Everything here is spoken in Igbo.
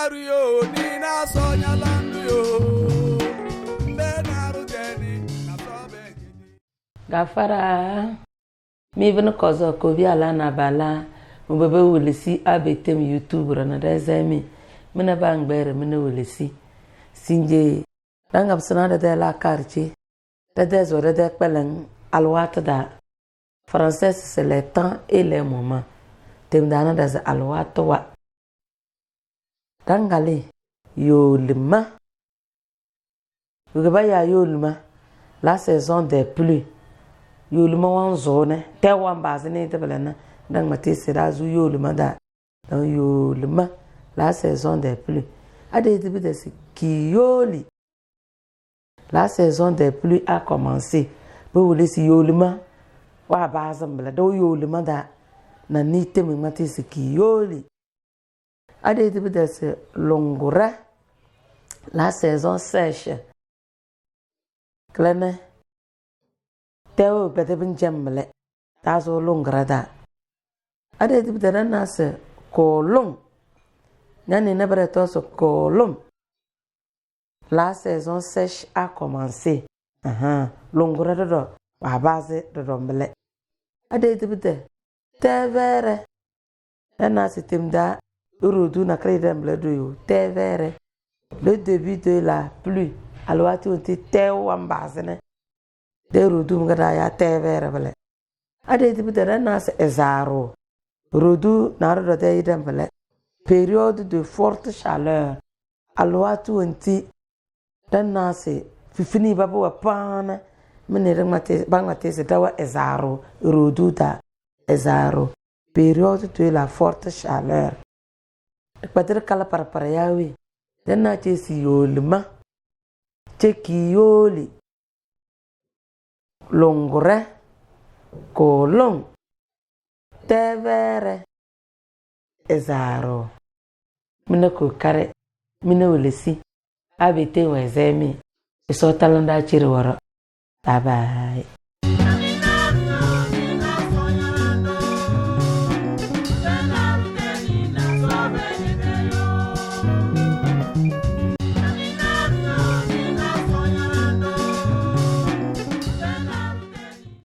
Mario Nina Sonia Landio Benaru Jenny Gafara mi vena kozo ko bi ala na bala mo bebe wolesi abetem YouTube rana da zami mina bangbere mina wolesi sinje dangam sana da la karche da zo da pelen alwata da français c'est le temps et les moments tem dana da alwata wa dangale yolma ugaba ya yolma la saison des pluies yolma wan zone te wan bazine te belana dang mate sera zu yolma da dan yolma la saison des pluies ade te bide ki yoli la saison des pluies a commencé bo wole si yolma wa bazam bela do yolma da na ni te me mate ki yoli ade te bide longora la saison sèche klene tewo bete bin jemmle tazo longora da ade te bide na se kolong nani na bare to so kolom la saison sèche a commencé longora do wa base do mbele ade te bide tevere na se timda urudu na kreda mbele do yo tevere le début de la pluie alors tu te tew ambazene de urudu ngada ya tevere bele ade te bide na se ezaro urudu na ro de idem bele période de forte chaleur alors tu enti na se fifini babo wa pana menere mate bangate se dawa ezaro urudu da ezaro période de la forte chaleur pater kala para yawi na ce si yolma ce ki yoli longore kolong tevere ezaro mina ko kare mina wolesi abete wezemi so talanda chiri woro bye bye.